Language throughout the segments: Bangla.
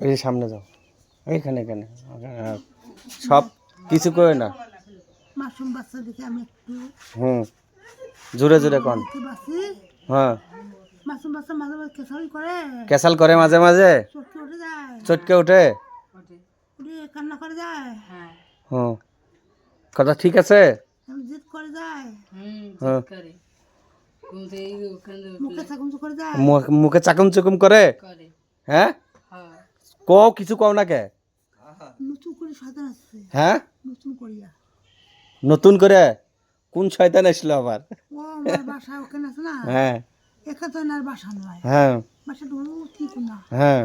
এই সামনে যাও, এইখানে এখানে সব কিছু করে না। মাসুম বাচ্চা দেখে আমি একটু জোরে জোরে কন। বাসি হ্যাঁ, মাসুম বাচ্চা মাঝে মাঝে কেসাল করে, ক্যাসাল করে মাঝে মাঝে, চটকে উঠে যায়, চটকে ওঠে, উঠে কান্না করে যায়, হুম, কথা ঠিক আছে। জিদ করে যায়, হ্যাঁ, মুখে চাকুম করে যায়, মুখে চাকুম চুকুম করে। হ্যাঁ, কও কিছু কও না কে। নতুন করে শয়তান আসছে, হ্যাঁ, নতুন করিয়া নতুন করে কোন শয়তান আসলো আবার? ও আমার বাসা ওখানে আছে না, হ্যাঁ এখানে তো আর বাসা নয়, হ্যাঁ বাসাটা ঠিক না, হ্যাঁ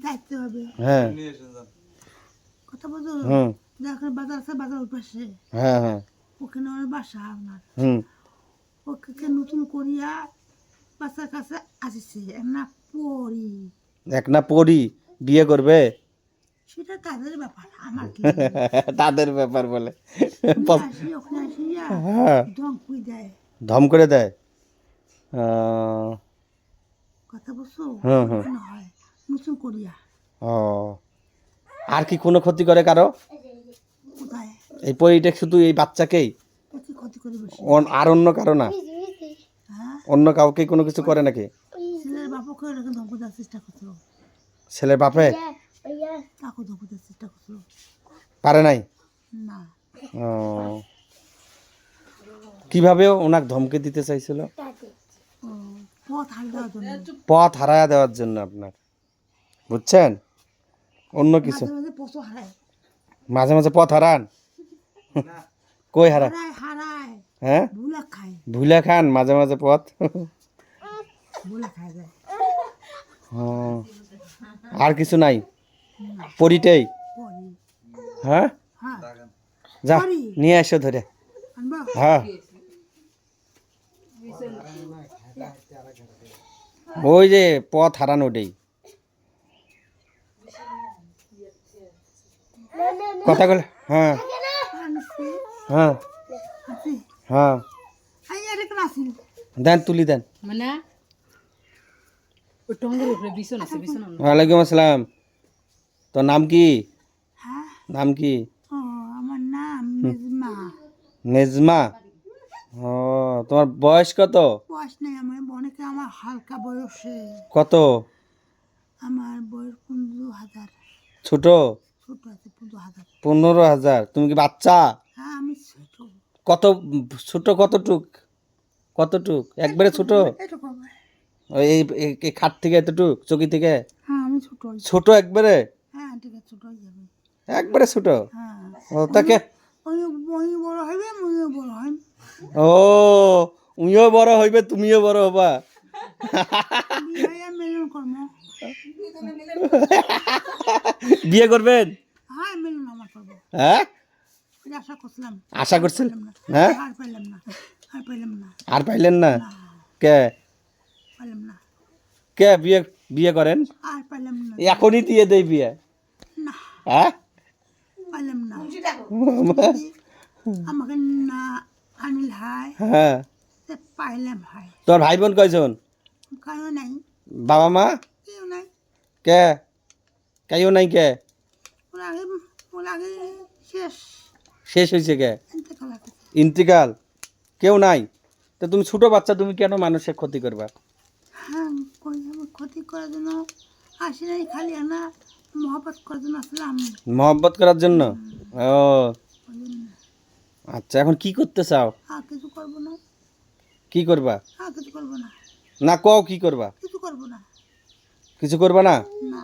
যাইতে হবে, হ্যাঁ কথা বলছো, হুম যখন বাজার আছে বাজার ওই পাশে, হ্যাঁ হ্যাঁ ওখানে আমার বাসা আপনার, হুম ওকে নতুন করিয়া বাচ্চার কাছে আসছে না পড়ি, এক না পড়ি বিয়ে করবে, সেটা তাদের ব্যাপার, আমার কি তাদের ব্যাপার বলে। আসি ওখানে আসিয়া হ্যাঁ, ধমকুই দেয়, ধম করে দেয়। কথা বলছো, হুম হুম ওখানে হয় নতুন করিয়া, ও, আর কি কোনো ক্ষতি করে কারো? কোথায় এই পরিটা শুধু এই বাচ্চাকেই, কি ক্ষতি করে বেশি, আর অন্য কারো না? হ্যাঁ অন্য কাউকে কোনো কিছু করে নাকি? ছেলের বাপকে এরকম ধমক দেওয়ার চেষ্টা করছিল, ছেলের বাপে তাকে ধমক দেওয়ার চেষ্টা করছিল, পারে নাই? না ও, কিভাবে ওনাকে ধমকে দিতে চাইছিল? ও পথ হারিয়ে দেওয়ার জন্য, পথ হারায়া দেওয়ার জন্য আপনার, বুঝছেন? অন্য কিছু মাঝে মাঝে পশু হারায়, মাঝে মাঝে পথ হারান? কই হারান? হারায় হারায়, হ্যাঁ, ভুলা খায়, ভুলে খান মাঝে মাঝে পথ। ভুলা খায় যায়, ও, আর কিছু নাই পরিটেই? পরি হ্যাঁ, হ্যাঁ যা পরি নিয়ে আসো ধরে। আনবা, হ্যাঁ, ওই যে পথ হারান ওটাই, কথা বলে। হ্যাঁ আনছি হ্যাঁ আছি, হ্যাঁ, আই আরে কেন আসিল, দেন তুলি দেন। মানে ওই টঙ্গের উপরে বিছন আছে, বিছন ওয়ালাইকুম আসসালাম। তোর নাম কি? হ্যাঁ নাম কি? ও আমার নাম মেজমা, নেজমা। ও, তোমার বয়স কত? বয়স নেই আমার, অনেকে আমার হালকা বয়সে, কত? আমার বয়স 15,000, ছোট? ছোট আছে 15,000, 15,000। তুমি কি বাচ্চা? হ্যাঁ আমি ছোট, কত ছোট? কতটুক? কতটুক একবারে ছোট? এরকম, ওই এই খাট থেকে এতটুক, চকি থেকে? হ্যাঁ আমি ছোট, ছোট একবারে? হ্যাঁ ঠিক আছে ছোট হয়ে যাবে, একবারে ছোট? হ্যাঁ ও তাকে, ওই ওই বড় হইবে মুইও বড় হইম, ও উইও বড় হইবে তুমিও বড় হবা। বিয়ে মিলন কর্ম, বিয়ে করবেন? হ্যাঁ মিলন আমার করবো, হ্যাঁ, ওই আশা করছিলাম, আশা করছেন? পাইলাম না, হ্যাঁ, আর পাইলাম না, আর পাইলাম না, আর পাইলেন না? না কে পাইলাম না, কে বিয়ে বিয়ে করেন? আর পাইলাম না, এখনই দিয়ে দেই বিয়ে। না হ্যাঁ, পাইলাম না, আমাকে না আনিল হয়, হ্যাঁ। তে পাইলাম হয়, তোর ভাই বোন কয়জন? কারো নাই, বাবা মা? কেউ নাই, কে কেউ নাই? কে ওর আগে শেষ, শেষ হয়েছে? কে ইন্তেকাল আছে, ইন্তিকাল? কেউ নাই? তো তুমি ছোট বাচ্চা, তুমি কেন মানুষের ক্ষতি করবা? হ্যাঁ কই আমি ক্ষতি করার জন্য আসি নাই, খালি না মহব্বত করার জন্য আসলাম, মহব্বত করার জন্য? ও ওই জন্য। আচ্ছা, এখন কি করতে চাও? আর কিছু করবো না, কি করবা? আর কিছু করবো না, না কও কি করবা? কিছু করবো না, কিছু করবা না? না